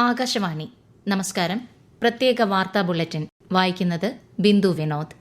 ആകാശവാണി നമസ്കാരം. പ്രത്യേക വാർത്താ ബുള്ളറ്റിൻ വായിക്കുന്നത് ബിന്ദു വിനോദ്.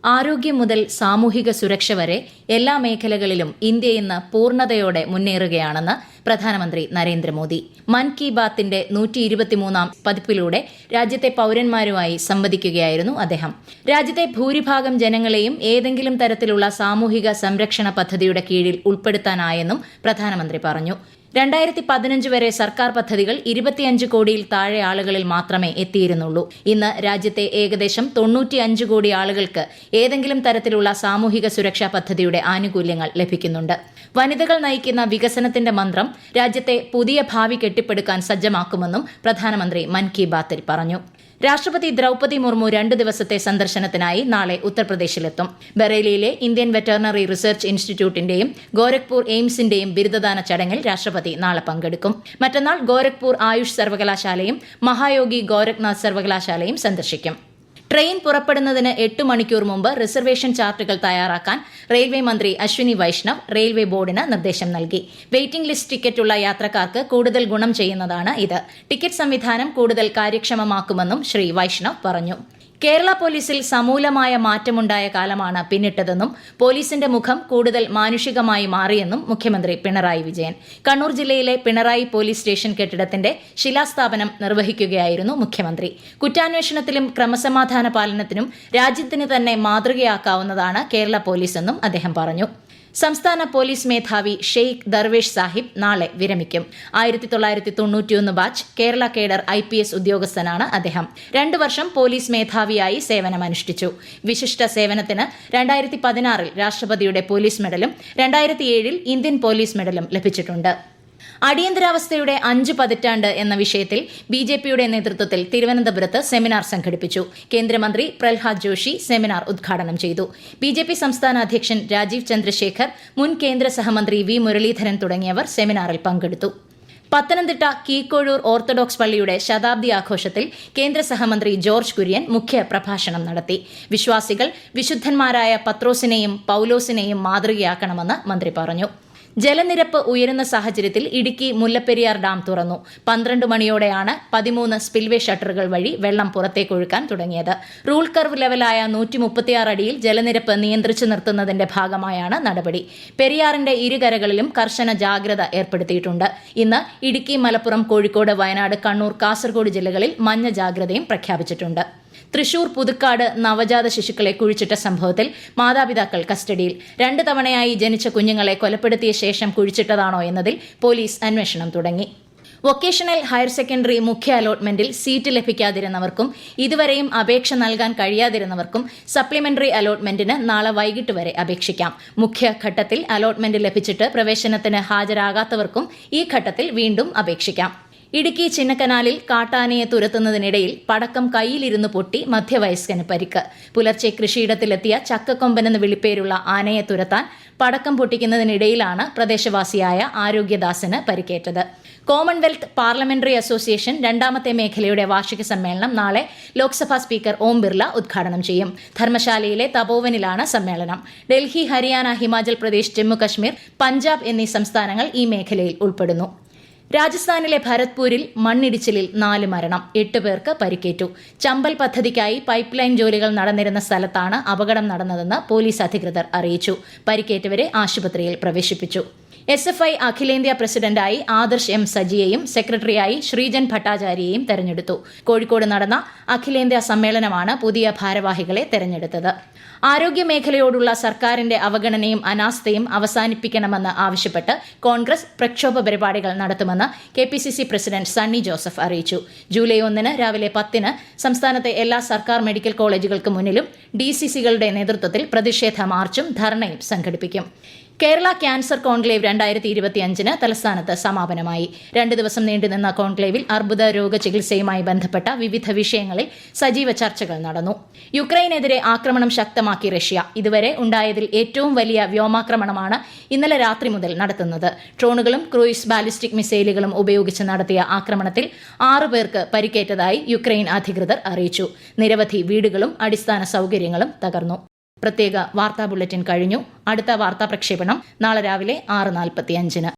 ആരോഗ്യം മുതൽ സാമൂഹിക സുരക്ഷ വരെ എല്ലാ മേഖലകളിലും ഇന്ത്യ ഇന്ന് പൂർണ്ണതയോടെ മുന്നേറുകയാണെന്ന് പ്രധാനമന്ത്രി നരേന്ദ്രമോദി. മൻ കി ബാത്തിന്റെ 123-ാം പതിപ്പിലൂടെ രാജ്യത്തെ പൌരന്മാരുമായി സംവദിക്കുകയായിരുന്നു അദ്ദേഹം. രാജ്യത്തെ ഭൂരിഭാഗം ജനങ്ങളെയും ഏതെങ്കിലും തരത്തിലുള്ള സാമൂഹിക സംരക്ഷണ പദ്ധതിയുടെ കീഴിൽ ഉൾപ്പെടുത്താനായെന്നും പ്രധാനമന്ത്രി പറഞ്ഞു. 2015 വരെ സർക്കാർ പദ്ധതികൾ 25 കോടിയിൽ താഴെ ആളുകളിൽ മാത്രമേ എത്തിയിരുന്നുള്ളൂ. ഇന്ന് രാജ്യത്തെ ഏകദേശം 95 കോടി ആളുകൾക്ക് ഏതെങ്കിലും തരത്തിലുള്ള സാമൂഹിക സുരക്ഷാ പദ്ധതിയുടെ ആനുകൂല്യങ്ങൾ ലഭിക്കുന്നുണ്ട്. വനിതകൾ നയിക്കുന്ന വികസനത്തിന്റെ മന്ത്രം രാജ്യത്തെ പുതിയ ഭാവി കെട്ടിപ്പടുക്കാൻ സജ്ജമാക്കുമെന്നും പ്രധാനമന്ത്രി മൻ കി ബാത്തിൽ പറഞ്ഞു. രാഷ്ട്രപതി ദ്രൌപദി മുർമു 2 ദിവസത്തെ സന്ദർശനത്തിനായി നാളെ ഉത്തർപ്രദേശിലെത്തും. ബറേലിയിലെ ഇന്ത്യൻ വെറ്ററിനറി റിസർച്ച് ഇൻസ്റ്റിറ്റ്യൂട്ടിന്റെയും ഗോരഖ്പൂർ എയിംസിന്റെയും ബിരുദദാന ചടങ്ങിൽ രാഷ്ട്രപതി നാളെ പങ്കെടുക്കും. മറ്റന്നാൾ ഗോരഖ്പൂർ ആയുഷ് സർവകലാശാലയും മഹായോഗി ഗോരഖ്നാഥ് സർവകലാശാലയും സന്ദർശിക്കും. ട്രെയിൻ പുറപ്പെടുന്നതിന് 8 മണിക്കൂർ മുമ്പ് റിസർവേഷൻ ചാർട്ടുകൾ തയ്യാറാക്കാൻ റെയിൽവേ മന്ത്രി അശ്വിനി വൈഷ്ണവ് റെയിൽവേ ബോർഡിന് നിർദ്ദേശം നൽകി. വെയിറ്റിംഗ് ലിസ്റ്റ് ടിക്കറ്റുള്ള യാത്രക്കാർക്ക് കൂടുതൽ ഗുണം ചെയ്യുന്നതാണ് ഇത്. ടിക്കറ്റ് സംവിധാനം കൂടുതൽ കാര്യക്ഷമമാക്കുമെന്നും ശ്രീ വൈഷ്ണവ് പറഞ്ഞു. കേരള പോലീസിൽ സമൂലമായ മാറ്റമുണ്ടായ കാലമാണ് പിന്നിട്ടതെന്നും പോലീസിന്റെ മുഖം കൂടുതൽ മാനുഷികമായി മാറിയെന്നും മുഖ്യമന്ത്രി പിണറായി വിജയൻ. കണ്ണൂർ ജില്ലയിലെ പിണറായി പോലീസ് സ്റ്റേഷൻ കെട്ടിടത്തിന്റെ ശിലാസ്ഥാപനം നിർവഹിക്കുകയായിരുന്നു മുഖ്യമന്ത്രി. കുറ്റാന്വേഷണത്തിലും ക്രമസമാധാന പാലനത്തിനും രാജ്യത്തിന് തന്നെ മാതൃകയാക്കാവുന്നതാണ് കേരള പോലീസെന്നും അദ്ദേഹം പറഞ്ഞു. സംസ്ഥാന പോലീസ് മേധാവി ഷെയ്ഖ് ദർവേഷ് സാഹിബ് നാളെ വിരമിക്കും. 1991 ബാച്ച് കേരള കേഡർ IPS ഉദ്യോഗസ്ഥനാണ് അദ്ദേഹം. 2 വർഷം പോലീസ് മേധാവിയായി സേവനമനുഷ്ഠിച്ചു. വിശിഷ്ട സേവനത്തിന് 2016 രാഷ്ട്രപതിയുടെ പോലീസ് മെഡലും 2007 ഇന്ത്യൻ പോലീസ് മെഡലും ലഭിച്ചിട്ടുണ്ട്. അടിയന്തരാവസ്ഥയുടെ 5 പതിറ്റാണ്ട് എന്ന വിഷയത്തിൽ BJPയുടെ നേതൃത്വത്തിൽ തിരുവനന്തപുരത്ത് സെമിനാർ സംഘടിപ്പിച്ചു. കേന്ദ്രമന്ത്രി പ്രഹ്ലാദ് ജോഷി സെമിനാർ ഉദ്ഘാടനം ചെയ്തു. BJP സംസ്ഥാന അധ്യക്ഷൻ രാജീവ് ചന്ദ്രശേഖർ, മുൻ കേന്ദ്ര സഹമന്ത്രി V മുരളീധരൻ തുടങ്ങിയവർ സെമിനാറിൽ പങ്കെടുത്തു. പത്തനംതിട്ട കീക്കോഴൂർ ഓർത്തഡോക്സ് പള്ളിയുടെ ശതാബ്ദി ആഘോഷത്തിൽ കേന്ദ്ര സഹമന്ത്രി ജോർജ് കുര്യൻ മുഖ്യ പ്രഭാഷണം നടത്തി. വിശ്വാസികൾ വിശുദ്ധന്മാരായ പത്രോസിനെയും പൌലോസിനെയും മാതൃകയാക്കണമെന്ന് മന്ത്രി പറഞ്ഞു. ജലനിരപ്പ് ഉയരുന്ന സാഹചര്യത്തിൽ ഇടുക്കി മുല്ലപ്പെരിയാർ ഡാം തുറന്നു. 12 മണിയോടെയാണ് 13 സ്പിൽവേ ഷട്ടറുകൾ വഴി വെള്ളം പുറത്തേക്കൊഴുക്കാൻ തുടങ്ങിയത്. റൂൾ കർവ് ലെവലായ 136 അടിയിൽ ജലനിരപ്പ് നിയന്ത്രിച്ചു നിർത്തുന്നതിന്റെ ഭാഗമായാണ് നടപടി. പെരിയാറിന്റെ ഇരുകരകളിലും കർശന ജാഗ്രത ഏർപ്പെടുത്തിയിട്ടുണ്ട്. ഇന്ന് ഇടുക്കി, മലപ്പുറം, കോഴിക്കോട്, വയനാട്, കണ്ണൂർ, കാസർഗോഡ് ജില്ലകളിൽ മഞ്ഞ ജാഗ്രതയും പ്രഖ്യാപിച്ചിട്ടുണ്ട്. തൃശൂർ പുതുക്കാട് നവജാത ശിശുക്കളെ കുഴിച്ചിട്ട സംഭവത്തിൽ മാതാപിതാക്കൾ കസ്റ്റഡിയിൽ. 2 തവണയായി ജനിച്ച കുഞ്ഞുങ്ങളെ കൊലപ്പെടുത്തിയ ശേഷം കുഴിച്ചിട്ടതാണോ എന്നതിൽ പോലീസ് അന്വേഷണം തുടങ്ങി. വൊക്കേഷണൽ ഹയർ സെക്കൻഡറി മുഖ്യ അലോട്ട്മെന്റിൽ സീറ്റ് ലഭിക്കാതിരുന്നവർക്കും ഇതുവരെയും അപേക്ഷ നൽകാൻ കഴിയാതിരുന്നവർക്കും സപ്ലിമെന്ററി അലോട്ട്മെന്റിന് നാളെ വൈകിട്ട് വരെ അപേക്ഷിക്കാം. മുഖ്യഘട്ടത്തിൽ അലോട്ട്മെന്റ് ലഭിച്ചിട്ട് പ്രവേശനത്തിന് ഹാജരാകാത്തവർക്കും ഈ ഘട്ടത്തിൽ വീണ്ടും അപേക്ഷിക്കാം. ഇടുക്കി ചിന്നക്കനാലിൽ കാട്ടാനയെ തുരത്തുന്നതിനിടയിൽ പടക്കം കൈയിലിരുന്ന് പൊട്ടി മധ്യവയസ്കന് പരിക്ക്. പുലർച്ചെ കൃഷിയിടത്തിലെത്തിയ ചക്കക്കൊമ്പനെന്ന് വിളിപ്പേരുള്ള ആനയെ തുരത്താൻ പടക്കം പൊട്ടിക്കുന്നതിനിടയിലാണ് പ്രദേശവാസിയായ ആരോഗ്യദാസന് പരിക്കേറ്റത്. കോമൺവെൽത്ത് പാർലമെന്ററി അസോസിയേഷൻ 2ാമത്തെ മേഖലയുടെ വാർഷിക സമ്മേളനം നാളെ ലോക്സഭാ സ്പീക്കർ ഓം ബിർല ഉദ്ഘാടനം ചെയ്യും. ധർമ്മശാലയിലെ തപോവനിലാണ് സമ്മേളനം. ഡൽഹി, ഹരിയാന, ഹിമാചൽ പ്രദേശ്, ജമ്മു കശ്മീർ, പഞ്ചാബ് എന്നീ സംസ്ഥാനങ്ങൾ ഈ മേഖലയിൽ ഉൾപ്പെടുന്നു. രാജസ്ഥാനിലെ ഭരത്പൂരിൽ മണ്ണിടിച്ചിലിൽ 4 മരണം, 8 പേർക്ക് പരിക്കേറ്റു. ചമ്പൽ പദ്ധതിക്കായി പൈപ്പ് ലൈൻ ജോലികൾ നടന്നിരുന്ന സ്ഥലത്താണ് അപകടം നടന്നതെന്ന് പോലീസ് അധികൃതർ അറിയിച്ചു. പരിക്കേറ്റവരെ ആശുപത്രിയിൽ പ്രവേശിപ്പിച്ചു. SFI അഖിലേന്ത്യാ പ്രസിഡന്റായി ആദർശ് M സജിയെയും സെക്രട്ടറിയായി ശ്രീജൻ ഭട്ടാചാര്യയെയും തെരഞ്ഞെടുത്തു. കോഴിക്കോട് നടന്ന അഖിലേന്ത്യാ സമ്മേളനമാണ് പുതിയ ഭാരവാഹികളെ തെരഞ്ഞെടുത്തത്. ആരോഗ്യമേഖലയോടുള്ള സർക്കാരിന്റെ അവഗണനയും അനാസ്ഥയും അവസാനിപ്പിക്കണമെന്ന് ആവശ്യപ്പെട്ട് കോൺഗ്രസ് പ്രക്ഷോഭ പരിപാടികൾ നടത്തുമെന്ന് KPCC പ്രസിഡന്റ് സണ്ണി ജോസഫ് അറിയിച്ചു. ജൂലൈ 1 രാവിലെ 10 സംസ്ഥാനത്തെ എല്ലാ സർക്കാർ മെഡിക്കൽ കോളേജുകൾക്ക് മുന്നിലും DCCകളുടെ നേതൃത്വത്തിൽ പ്രതിഷേധ മാർച്ചും ധർണയും സംഘടിപ്പിക്കും. കേരള ക്യാൻസർ കോൺക്ലേവ് 2025 തലസ്ഥാനത്ത് സമാപനമായി. 2 ദിവസം നീണ്ടുനിന്ന കോൺക്ലേവിൽ അർബുദ രോഗ ചികിത്സയുമായി ബന്ധപ്പെട്ട വിവിധ വിഷയങ്ങളിൽ സജീവ ചർച്ചകൾ നടന്നു. യുക്രൈനെതിരെ ആക്രമണം ശക്തമാക്കി റഷ്യ. ഇതുവരെ ഉണ്ടായതിൽ ഏറ്റവും വലിയ വ്യോമാക്രമണമാണ് ഇന്നലെ രാത്രി മുതൽ നടത്തുന്നത്. ഡ്രോണുകളും ക്രൂയിസ് ബാലിസ്റ്റിക് മിസൈലുകളും ഉപയോഗിച്ച് നടത്തിയ ആക്രമണത്തിൽ 6 പേർക്ക് പരിക്കേറ്റതായി യുക്രൈൻ അധികൃതർ അറിയിച്ചു. നിരവധി വീടുകളും അടിസ്ഥാന സൗകര്യങ്ങളും തകർന്നു. പ്രത്യേക വാർത്താ ബുള്ളറ്റിൻ കഴിഞ്ഞു. അടുത്ത വാർത്താ പ്രക്ഷേപണം നാളെ രാവിലെ 6:45.